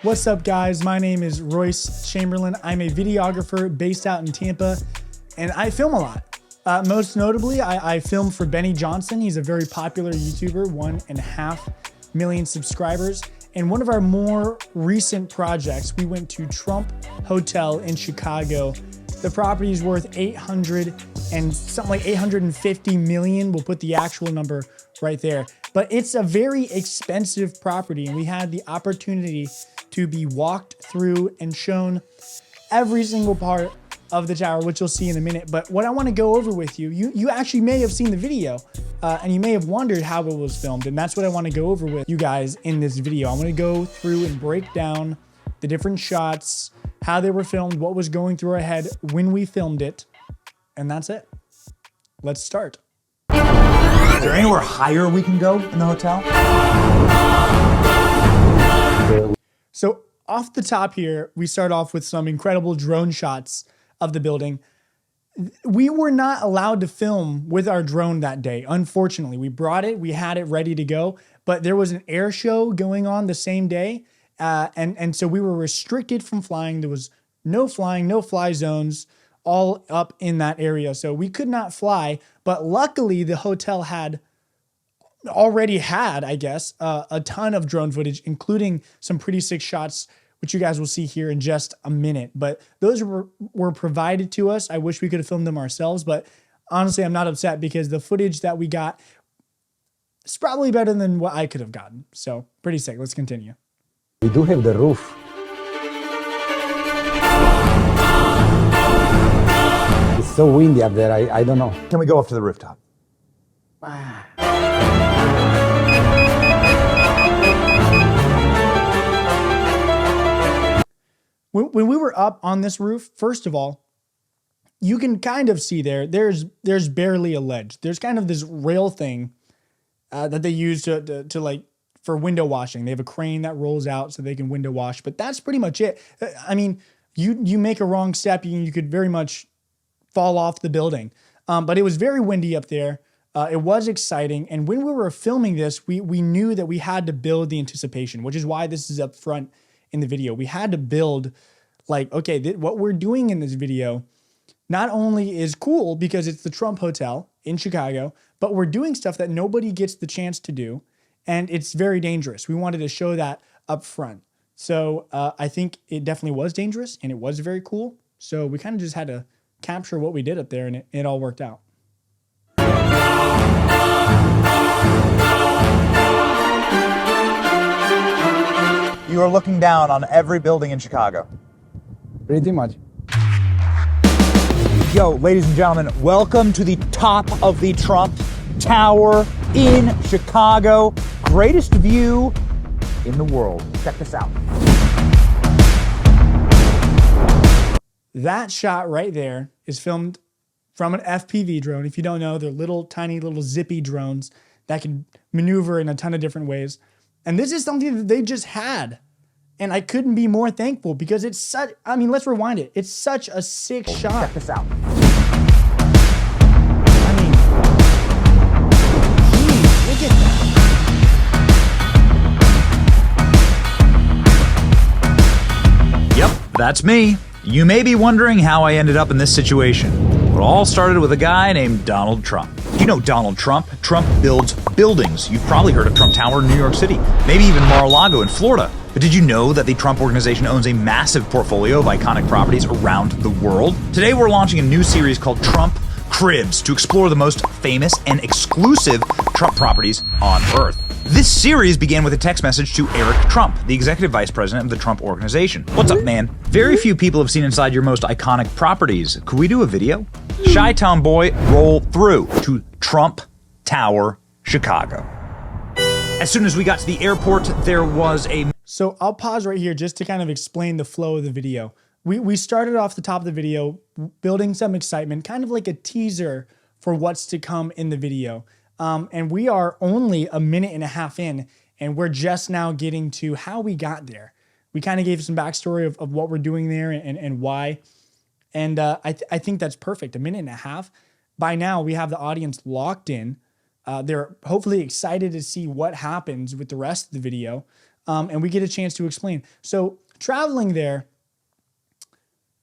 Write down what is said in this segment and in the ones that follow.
What's up, guys? My name is Royce Chamberlain. I'm a videographer based out in Tampa, and I film a lot. Most notably, I film for Benny Johnson. He's a very popular YouTuber, 1.5 million subscribers. And one of our more recent projects, we went to Trump Hotel in Chicago. The property is worth 800 and something like 850 million. We'll put the actual number right there. But it's a very expensive property, and we had the opportunity to be walked through and shown every single part of the tower, which you'll see in a minute. But what I want to go over with you, you actually may have seen the video and you may have wondered how it was filmed. And that's what I want to go over with you guys in this video. I want to go through and break down the different shots, how they were filmed, what was going through our head when we filmed it. And that's it. Let's start. Is there anywhere higher we can go in the hotel? So off the top here, we start off with some incredible drone shots of the building. We were not allowed to film with our drone that day. Unfortunately, we brought it, we had it ready to go, but there was an air show going on the same day. And so we were restricted from flying. There was no flying, no fly zones, all up in that area. So we could not fly, but luckily the hotel already had, I guess, a ton of drone footage, including some pretty sick shots, which you guys will see here in just a minute. But those were provided to us. I wish we could have filmed them ourselves, but honestly, I'm not upset because the footage that we got is probably better than what I could have gotten. So pretty sick. Let's continue. We do have the roof. It's so windy up there, I don't know. Can we go up to the rooftop? When we were up on this roof, first of all, you can kind of see there's barely a ledge. There's kind of this rail thing that they use to like for window washing. They have a crane that rolls out so they can window wash, but that's pretty much it. I mean, you make a wrong step, you could very much fall off the building. But it was very windy up there. It was exciting. And when we were filming this, we knew that we had to build the anticipation, which is why this is up front in the video. We had to build like, okay, what we're doing in this video not only is cool because it's the Trump Hotel in Chicago, but we're doing stuff that nobody gets the chance to do. And it's very dangerous. We wanted to show that up front. So I think it definitely was dangerous and it was very cool. So we kind of just had to capture what we did up there, and it all worked out. You are looking down on every building in Chicago. Pretty much. Yo, ladies and gentlemen, welcome to the top of the Trump Tower in Chicago. Greatest view in the world. Check this out. That shot right there is filmed from an FPV drone. If you don't know, they're little, tiny, little zippy drones that can maneuver in a ton of different ways. And this is something that they just had. And I couldn't be more thankful because it's such, I mean, let's rewind it. It's such a sick shot. Check this out. I mean, geez, look at that. Yep, that's me. You may be wondering how I ended up in this situation. It all started with a guy named Donald Trump. You know Donald Trump. Trump builds buildings. You've probably heard of Trump Tower in New York City, maybe even Mar-a-Lago in Florida. But did you know that the Trump Organization owns a massive portfolio of iconic properties around the world? Today we're launching a new series called Trump Cribs to explore the most famous and exclusive Trump properties on Earth. This series began with a text message to Eric Trump, the executive vice president of the Trump Organization. What's up, man? Very few people have seen inside your most iconic properties. Could we do a video? Chi-Town boy, roll through to Trump Tower, Chicago. As soon as we got to the airport, there was a... So I'll pause right here just to kind of explain the flow of the video. We started off the top of the video building some excitement, kind of like a teaser for what's to come in the video. And we are only a minute and a half in, and we're just now getting to how we got there. We kind of gave some backstory of what we're doing there and why. And I think that's perfect. A minute and a half. By now, we have the audience locked in. They're hopefully excited to see what happens with the rest of the video. and we get a chance to explain. So traveling there,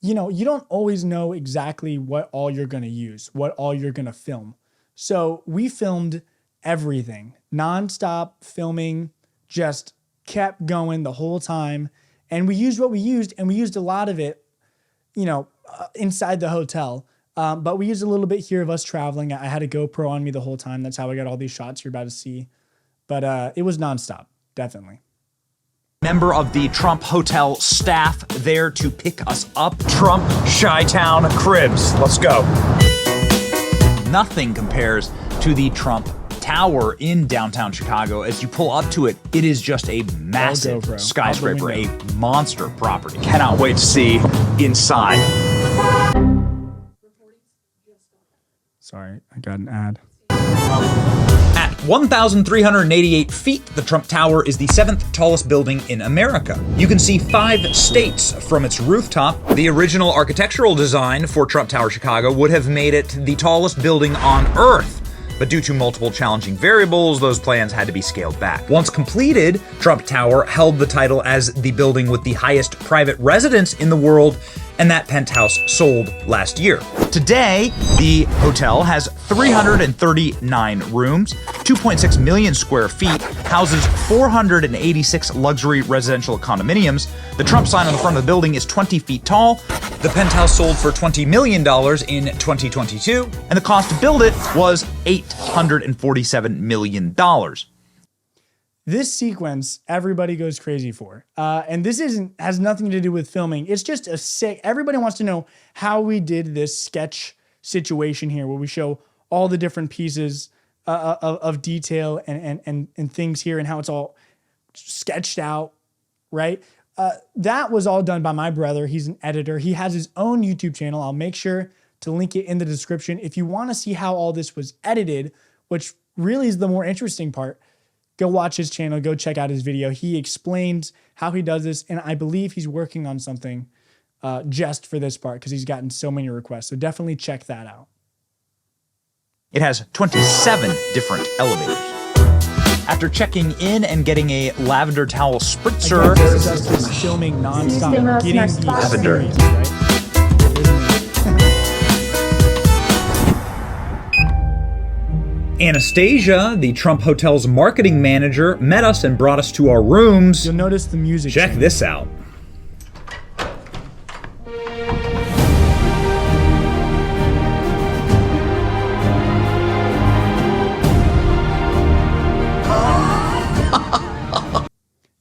you know, you don't always know exactly what all you're going to use, what all you're going to film. So we filmed everything, nonstop filming, just kept going the whole time. And we used what we used, and we used a lot of it, you know, inside the hotel. But we used a little bit here of us traveling. I had a GoPro on me the whole time. That's how I got all these shots you're about to see. But it was nonstop, definitely. Member of the Trump Hotel staff there to pick us up. Trump Chi-Town Cribs. Let's go. Nothing compares to the Trump Tower in downtown Chicago. As you pull up to it, it is just a massive skyscraper, a monster property. Cannot wait to see inside. Sorry, I got an ad. At 1,388 feet, the Trump Tower is the 7th tallest building in America. You can see 5 states from its rooftop. The original architectural design for Trump Tower Chicago would have made it the tallest building on Earth. But due to multiple challenging variables, those plans had to be scaled back. Once completed, Trump Tower held the title as the building with the highest private residence in the world, and that penthouse sold last year. Today, the hotel has 339 rooms, 2.6 million square feet, houses 486 luxury residential condominiums. The Trump sign on the front of the building is 20 feet tall. The penthouse sold for $20 million in 2022, and the cost to build it was $847 million. This sequence, everybody goes crazy for. And this has nothing to do with filming. It's just a sick, everybody wants to know how we did this sketch situation here, where we show all the different pieces of detail and things here and how it's all sketched out, right? That was all done by my brother. He's an editor. He has his own YouTube channel. I'll make sure to link it in the description. If you want to see how all this was edited, which really is the more interesting part, go watch his channel, go check out his video. He explains how he does this, and I believe he's working on something just for this part because he's gotten so many requests. So definitely check that out. It has 27 different elevators. After checking in and getting a lavender towel spritzer, Again, this is us filming nonstop, getting the Lavender. experience, right? Anastasia, the Trump Hotel's marketing manager, met us and brought us to our rooms. You'll notice the music. Check change. this out.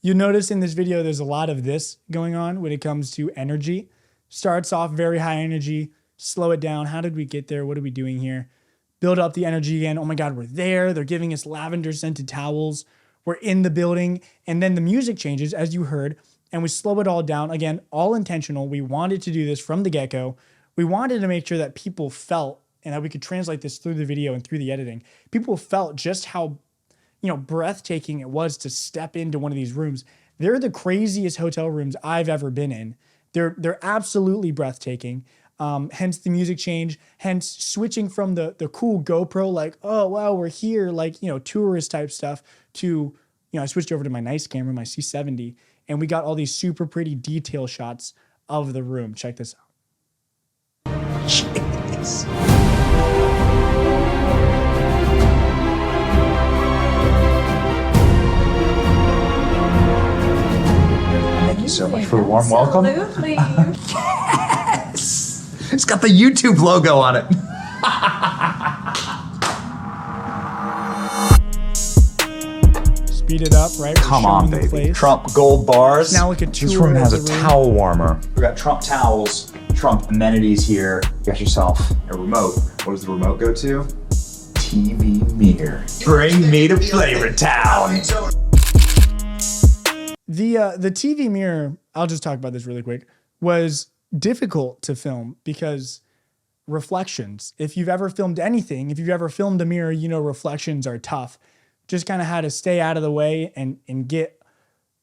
You notice in this video, there's a lot of this going on when it comes to energy. Starts off very high energy, slow it down. How did we get there? What are we doing here? Build up the energy again. Oh my God, we're there. They're giving us lavender scented towels. We're in the building. And then the music changes, as you heard, and we slow it all down. Again, all intentional. We wanted to do this from the get-go. We wanted to make sure that people felt, and that we could translate this through the video and through the editing. People felt just how, breathtaking it was to step into one of these rooms. They're the craziest hotel rooms I've ever been in. They're absolutely breathtaking. Hence the music change, hence switching from the cool GoPro, like, oh, wow, we're here, like, tourist type stuff, to, I switched over to my nice camera, my C70, and we got all these super pretty detail shots of the room. Check this out. Jeez. Thank you so much for the warm welcome. Absolutely. Yes! It's got the YouTube logo on it. Speed it up, right? We're Come on, showing the baby. place. Trump gold bars. Now look at This tour room of has the a room. towel warmer. We got Trump towels, Trump amenities here. You got yourself a remote. What does the remote go to? TV mirror. Bring me to Flavor Town. The TV mirror, I'll just talk about this really quick, was difficult to film because reflections. If you've ever filmed anything, if you've ever filmed a mirror, reflections are tough. Just kind of had to stay out of the way and get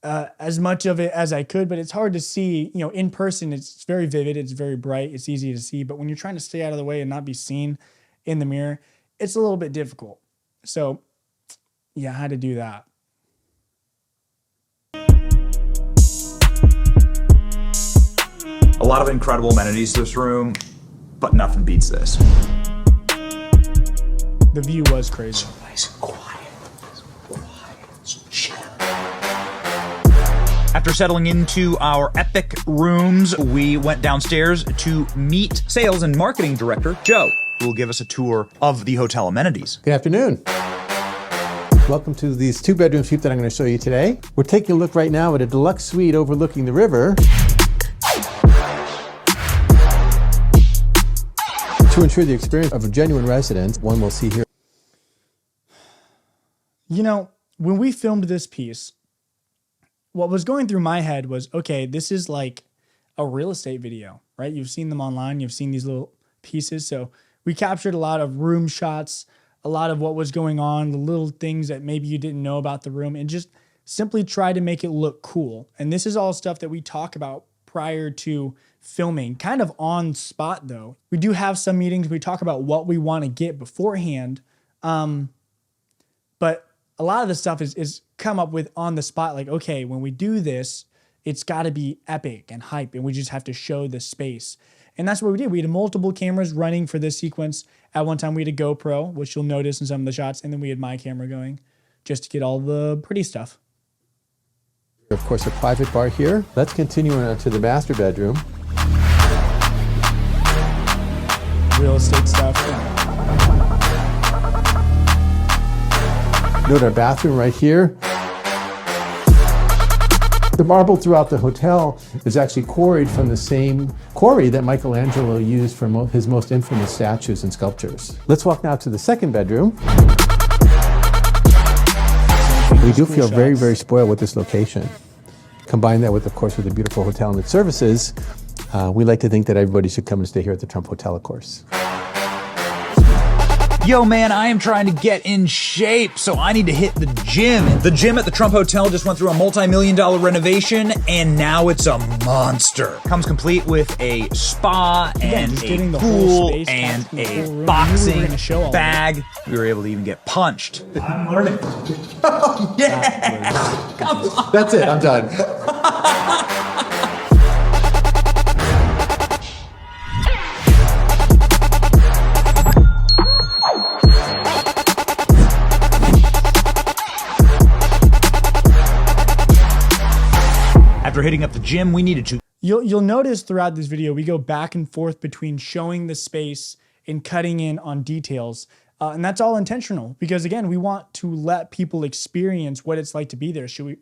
as much of it as I could, but it's hard to see, in person. It's very vivid, it's very bright, it's easy to see, but when you're trying to stay out of the way and not be seen in the mirror, it's a little bit difficult. So yeah, I had to do that. A lot of incredible amenities to this room, but nothing beats this. The view was crazy. Nice and quiet. So chill. After settling into our epic rooms, we went downstairs to meet sales and marketing director, Joe, who will give us a tour of the hotel amenities. Good afternoon. Welcome to these 2-bedroom suite that I'm going to show you today. We're taking a look right now at a deluxe suite overlooking the river. To ensure the experience of a genuine residence, one will see here. You know, when we filmed this piece, what was going through my head was, okay, this is like a real estate video, right? You've seen them online, you've seen these little pieces. So we captured a lot of room shots, a lot of what was going on, the little things that maybe you didn't know about the room, and just simply try to make it look cool. And this is all stuff that we talk about prior to filming, kind of on spot though. We do have some meetings, we talk about what we want to get beforehand, but a lot of the stuff is come up with on the spot, like, okay, when we do this, it's got to be epic and hype, and we just have to show the space. And that's what we did. We had multiple cameras running for this sequence. At one time, we had a GoPro, which you'll notice in some of the shots, and then we had my camera going just to get all the pretty stuff. Of course, a private bar here. Let's continue on to the master bedroom. Real estate stuff. Note our bathroom right here. The marble throughout the hotel is actually quarried from the same quarry that Michelangelo used for his most infamous statues and sculptures. Let's walk now to the second bedroom. We do feel very, very spoiled with this location. Combine that with, of course, with the beautiful hotel and its services. We like to think that everybody should come and stay here at the Trump Hotel, of course. Yo, man, I am trying to get in shape, so I need to hit the gym. The gym at the Trump Hotel just went through a multi-million-dollar renovation, and now it's a monster. Comes complete with a spa and a pool and a boxing bag. We were able to even get punched. I'm learning. Oh, yeah! Come on. That's it, I'm done. After hitting up the gym, we needed to. You'll notice throughout this video, we go back and forth between showing the space and cutting in on details. And that's all intentional because, again, we want to let people experience what it's like to be there. So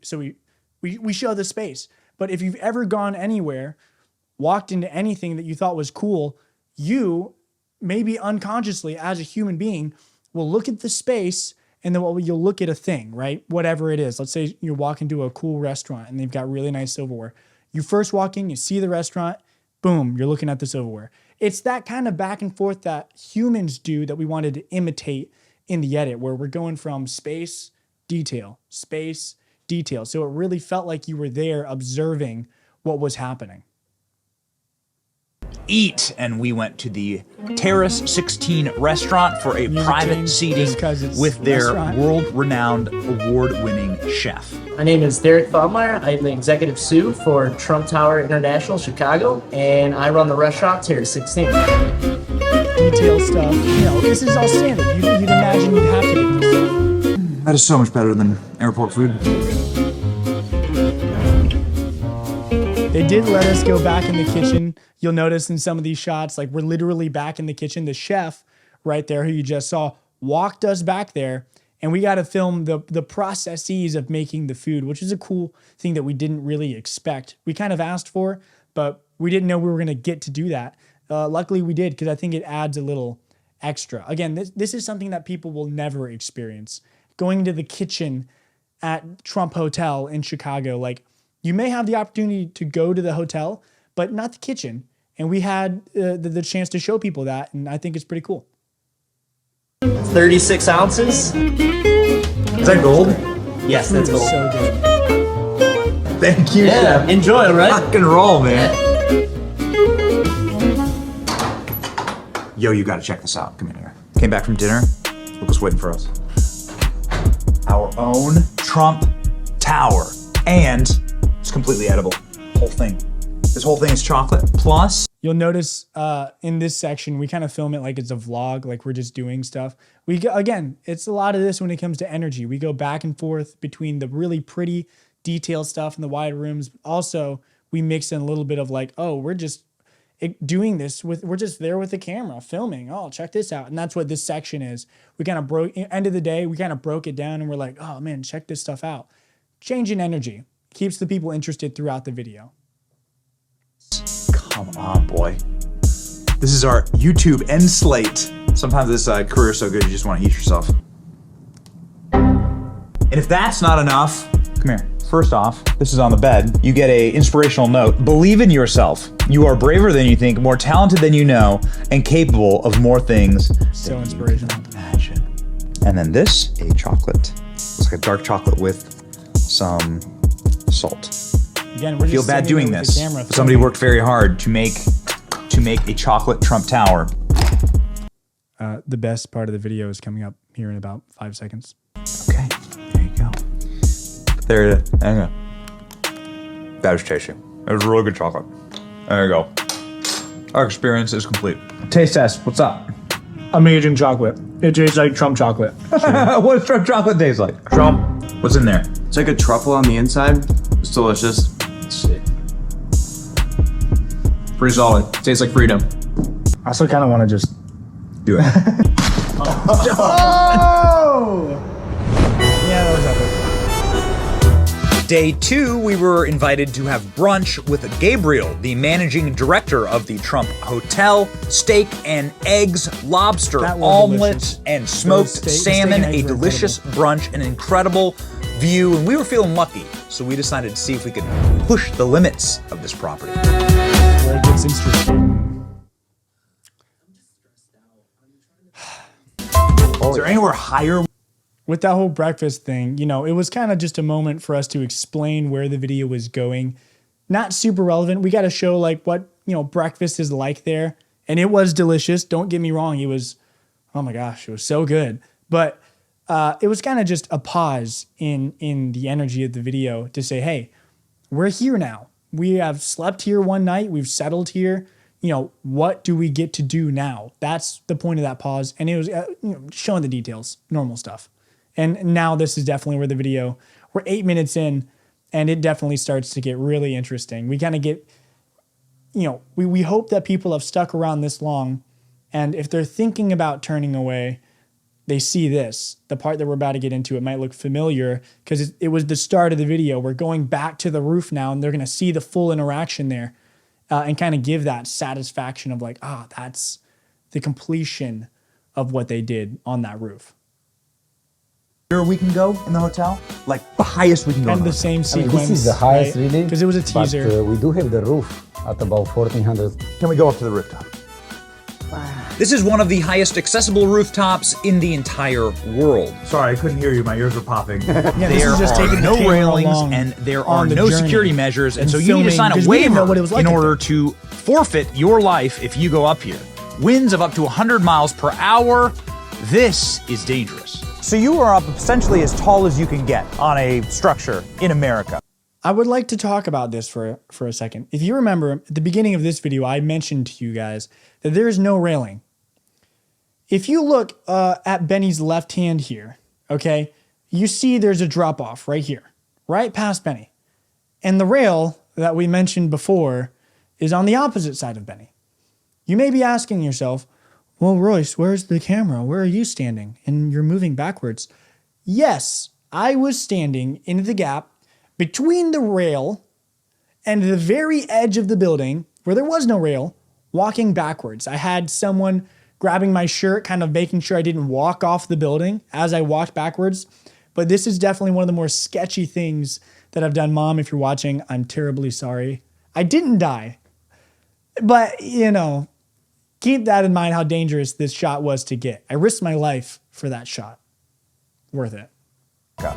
we show the space. But if you've ever gone anywhere, walked into anything that you thought was cool, you, maybe unconsciously as a human being, will look at the space and then you'll look at a thing, right? Whatever it is. Let's say you're walking to a cool restaurant and they've got really nice silverware. You first walk in, you see the restaurant, boom, you're looking at the silverware. It's that kind of back and forth that humans do that we wanted to imitate in the edit, where we're going from space, detail, space, detail. So it really felt like you were there observing what was happening. Eat, and we went to the Terrace 16 restaurant for a private seating with their world-renowned, award-winning chef. My name is Derek Baumeier. I'm the executive sous for Trump Tower International Chicago, and I run the restaurant Terrace 16. Detail stuff, you know, this is all standard. You'd imagine you'd have to get this stuff. That is so much better than airport food. They did let us go back in the kitchen. You'll notice in some of these shots, like we're literally back in the kitchen. The chef right there, who you just saw, walked us back there, and we got to film the processes of making the food, which is a cool thing that we didn't really expect. We kind of asked for, but we didn't know we were going to get to do that. Luckily we did, because I think it adds a little extra. Again, this is something that people will never experience. Going to the kitchen at Trump Hotel in Chicago, like, you may have the opportunity to go to the hotel, but not the kitchen. And we had the chance to show people that, and I think it's pretty cool. 36 ounces. Is that gold? Yes, that's gold. So good. Thank you. Yeah, enjoy, right? Rock and roll, man. Yo, you gotta check this out. Come in here. Came back from dinner. Look what's waiting for us. Our own Trump Tower. And it's completely edible. Whole thing. This whole thing is chocolate. Plus, You'll notice in this section, we kind of film it like it's a vlog, like we're just doing stuff. Again, it's a lot of this when it comes to energy. We go back and forth between the really pretty detailed stuff in the wide rooms. Also, we mix in a little bit of like, oh, we're just doing this we're just there with the camera filming. Oh, check this out. And that's what this section is. We kind of end of the day, we kind of broke it down and we're like, oh man, check this stuff out. Change in energy keeps the people interested throughout the video. come on, boy. This is our YouTube end slate. Sometimes this career is so good you just want to eat yourself. And if that's not enough, come here. First off, this is on the bed. You get a inspirational note. Believe in yourself. You are braver than you think, more talented than you know, and capable of more things So than inspirational. you can imagine. And then this, a chocolate. It's like a dark chocolate with some salt. Again, we're I feel just bad sitting doing there with this. the camera But somebody filming. worked very hard to make a chocolate Trump Tower. The best part of the video is coming up here in about 5 seconds. Okay, there you go. There you go. That was tasty. It was really good chocolate. There you go. Our experience is complete. Taste test, what's up? Amazing chocolate. It tastes like Trump chocolate. What does Trump chocolate taste like? Trump. What's in there? It's like a truffle on the inside. It's delicious. Let's see. Pretty solid. Tastes like freedom. I still kind of want to just... Do it. Yeah, that was epic. Day 2, we were invited to have brunch with Gabriel, the managing director of the Trump Hotel. Steak and eggs, lobster, That was omelet, delicious. and smoked Steak salmon. and eggs A were delicious brunch, an incredible view, and we were feeling lucky. So we decided to see if we could push the limits of this property. Where it gets interesting. Is there anywhere higher? With that whole breakfast thing, you know, it was kind of just a moment for us to explain where the video was going. Not super relevant. We got to show like what, you know, breakfast is like there. And it was delicious. Don't get me wrong. It was, oh my gosh, it was so good. But it was kind of just a pause in the energy of the video to say, hey, we're here now. We have slept here one night. We've settled here. You know, what do we get to do now? That's the point of that pause. And it was showing the details, normal stuff. And now this is definitely where the video, we're 8 minutes in and it definitely starts to get really interesting. We kind of get, you know, we hope that people have stuck around this long. And if they're thinking about turning away, they see this. The part that we're about to get into, it might look familiar because it was the start of the video. We're going back to the roof now and they're going to see the full interaction there and kind of give that satisfaction of like, that's the completion of what they did on that roof. We can go in the hotel? Like the highest we can go in And the the hotel. same I mean, sequence. this is the highest, really. Because it was a teaser. But we do have the roof at about 1,400. Can we go up to the rooftop? This is one of the highest accessible rooftops in the entire world. Sorry, I couldn't hear you. My ears were popping. this There is just are taking the no camera railings along and there are on the no journey security measures, and and so you need to filming, sign a 'cause we didn't know waiver what it was like in up order there. to forfeit your life if you go up here. Winds of up to 100 miles per hour. This is dangerous. So you are up essentially as tall as you can get on a structure in America. I would like to talk about this for a second. If you remember, at the beginning of this video, I mentioned to you guys that there is no railing. If you look at Benny's left hand here, okay, you see there's a drop off right here, right past Benny. And the rail that we mentioned before is on the opposite side of Benny. You may be asking yourself, well, Royce, where's the camera? Where are you standing? And you're moving backwards. Yes, I was standing in the gap between the rail and the very edge of the building where there was no rail, walking backwards. I had someone grabbing my shirt, kind of making sure I didn't walk off the building as I walked backwards. But this is definitely one of the more sketchy things that I've done. Mom, if you're watching, I'm terribly sorry. I didn't die. But, you know, keep that in mind how dangerous this shot was to get. I risked my life for that shot. Worth it.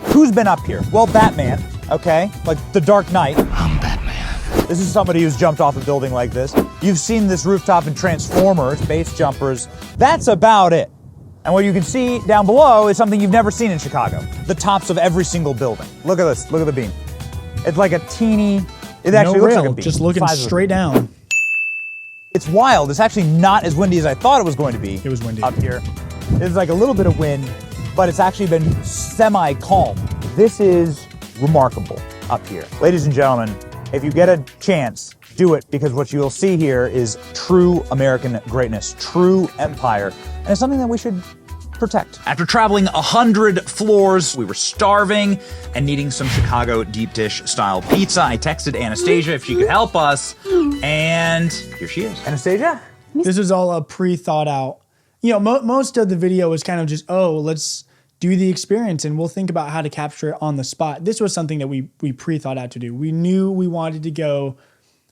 Who's been up here? Well, Batman, okay? Like the Dark Knight. I'm Batman. This is somebody who's jumped off a building like this. You've seen this rooftop in Transformers, base jumpers. That's about it. And what you can see down below is something you've never seen in Chicago. The tops of every single building. Look at this, look at the beam. It's like a teeny It actually no looks rail, like a beach. just looking Size of a straight down. It's wild. It's actually not as windy as I thought it was going to be. It was windy. Up here. There's like a little bit of wind, but it's actually been semi-calm. This is remarkable up here. Ladies and gentlemen, if you get a chance, do it, because what you'll see here is true American greatness, true empire, and it's something that we should protect. After traveling 100 floors, we were starving and needing some Chicago deep dish style pizza. I texted Anastasia if she could help us, and here she is. Anastasia? This was all a pre-thought out. You know, most of the video was kind of just, oh, let's do the experience and we'll think about how to capture it on the spot. This was something that we pre-thought out to do. We knew we wanted to go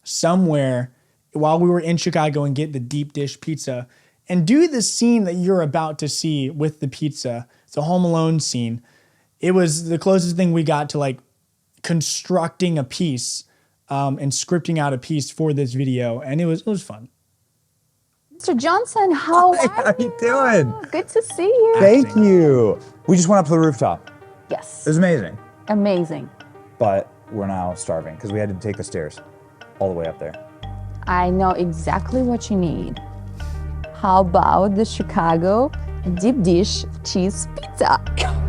somewhere while we were in Chicago and get the deep dish pizza and do the scene that you're about to see with the pizza. It's a Home Alone scene. It was the closest thing we got to like constructing a piece and scripting out a piece for this video, and it was fun. Mr. Johnson, how are you doing? Good to see you. Thank you. We just went up to the rooftop. Yes. It was amazing, Amazing. but we're now starving because we had to take the stairs all the way up there. I know exactly what you need. How about the Chicago deep dish cheese pizza?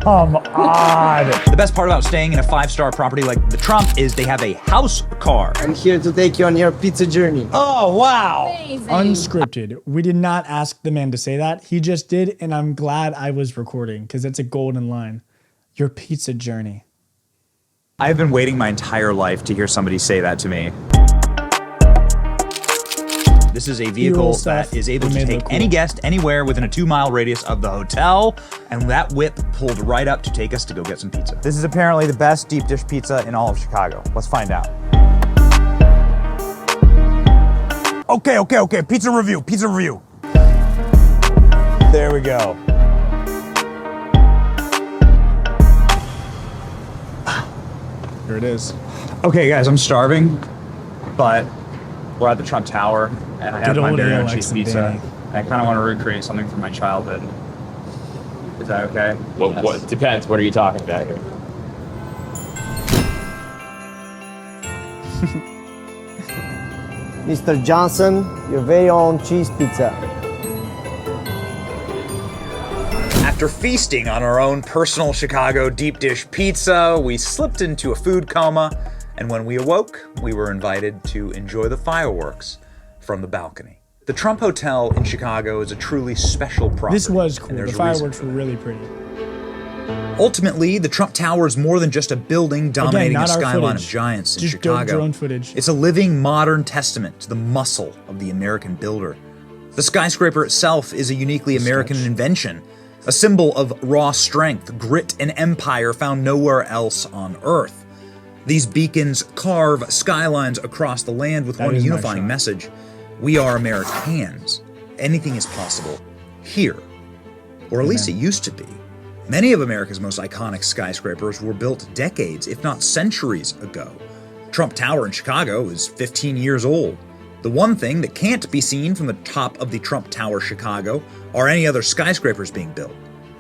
Come on. The best part about staying in a 5-star property like the Trump is they have a house car. I'm here to take you on your pizza journey. Oh, wow. Amazing. Unscripted. We did not ask the man to say that. He just did, and I'm glad I was recording because it's a golden line. Your pizza journey. I've been waiting my entire life to hear somebody say that to me. This is a vehicle stuff. that is able We to made it take look cool. any guest anywhere within a 2-mile radius of the hotel, and that whip pulled right up to take us to go get some pizza. This is apparently the best deep dish pizza in all of Chicago. Let's find out. Okay. Pizza review. There we go. Here it is. Okay, guys, I'm starving, but we're at the Trump Tower, and I have Good my old very own Alex cheese and pizza. Danny. And I kind of want to recreate something from my childhood. Is that okay? What depends. What are you talking about here? Mr. Johnson, your very own cheese pizza. After feasting on our own personal Chicago deep dish pizza, we slipped into a food coma, and when we awoke, we were invited to enjoy the fireworks from the balcony. The Trump Hotel in Chicago is a truly special property. This was cool. and The there's a reason fireworks for were it. really pretty. Ultimately, the Trump Tower is more than just a building dominating not a our skyline footage. of giants in Just Chicago. drone footage. It's a living modern testament to the muscle of the American builder. The skyscraper itself is a uniquely American invention, a symbol of raw strength, grit, and empire found nowhere else on Earth. These beacons carve skylines across the land with That one is my unifying shot. message. We are Americans. Anything is possible here. Or at least it used to be. Many of America's most iconic skyscrapers were built decades, if not centuries ago. Trump Tower in Chicago is 15 years old. The one thing that can't be seen from the top of the Trump Tower Chicago are any other skyscrapers being built.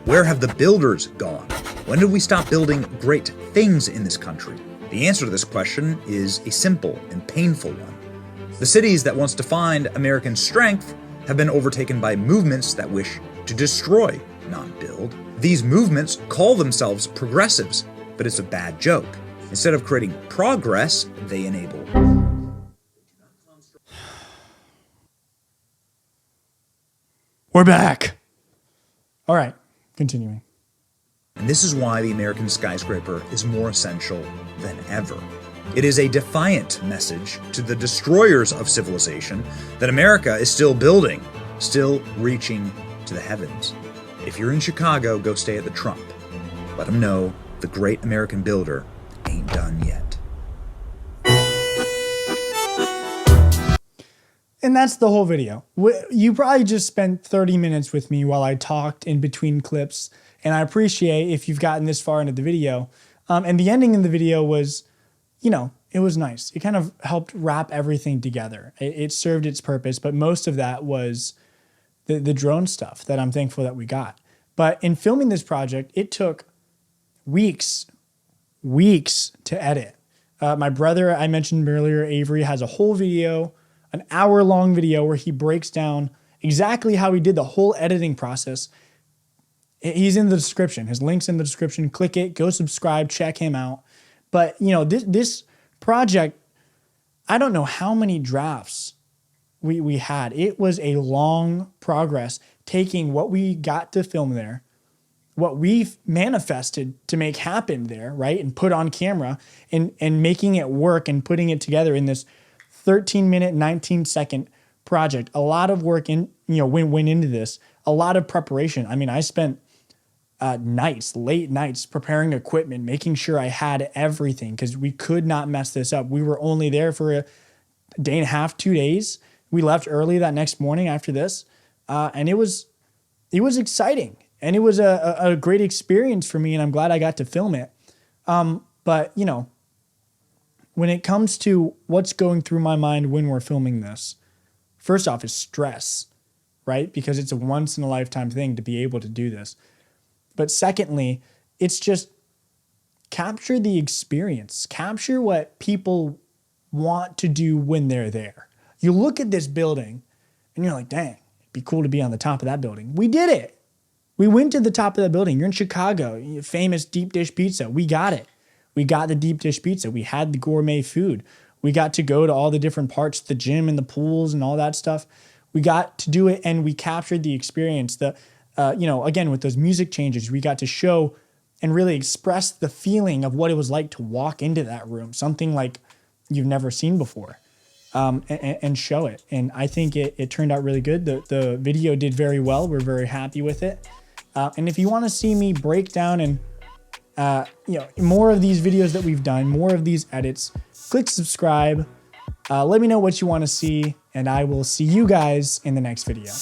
Where have the builders gone? When did we stop building great things in this country? The answer to this question is a simple and painful one. The cities that once defined American strength have been overtaken by movements that wish to destroy, not build. These movements call themselves progressives, but it's a bad joke. Instead of creating progress, they enable. We're back. All right, continuing. And this is why the American skyscraper is more essential than ever. It is a defiant message to the destroyers of civilization that America is still building, still reaching to the heavens. If you're in Chicago, go stay at the Trump. Let them know the great American builder ain't done yet. And that's the whole video. You probably just spent 30 minutes with me while I talked in between clips, and I appreciate if you've gotten this far into the video. And the ending in the video was, you know, it was nice. It kind of helped wrap everything together. It served its purpose, but most of that was the drone stuff that I'm thankful that we got. But in filming this project, it took weeks to edit. My brother, I mentioned earlier, Avery, has a whole video, an hour-long video where he breaks down exactly how he did the whole editing process. He's in the description. His link's in the description. Click it, go subscribe, check him out. But, you know, this project, I don't know how many drafts we had. It was a long progress, taking what we got to film there, what we've manifested to make happen there, right? And put on camera and making it work and putting it together in this 13-minute, 19-second project. A lot of work went into this, a lot of preparation. I mean, I spent late nights preparing equipment, making sure I had everything because we could not mess this up. We were only there for a day and a half, 2 days. We left early that next morning after this. And it was exciting. And it was a great experience for me, and I'm glad I got to film it. But, you know, when it comes to what's going through my mind when we're filming this, first off is stress, right? Because it's a once-in-a-lifetime thing to be able to do this. But secondly, it's just capture the experience. Capture what people want to do when they're there. You look at this building, and you're like, dang, it'd be cool to be on the top of that building. We did it. We went to the top of that building. You're in Chicago, famous deep dish pizza. We got it. We got the deep dish pizza. We had the gourmet food. We got to go to all the different parts, the gym and the pools and all that stuff. We got to do it, and we captured the experience. Again, with those music changes, we got to show and really express the feeling of what it was like to walk into that room, something like you've never seen before, and show it. And I think it turned out really good. The video did very well. We're very happy with it. And if you want to see me break down and more of these videos that we've done, more of these edits, click subscribe. Let me know what you want to see, and I will see you guys in the next video.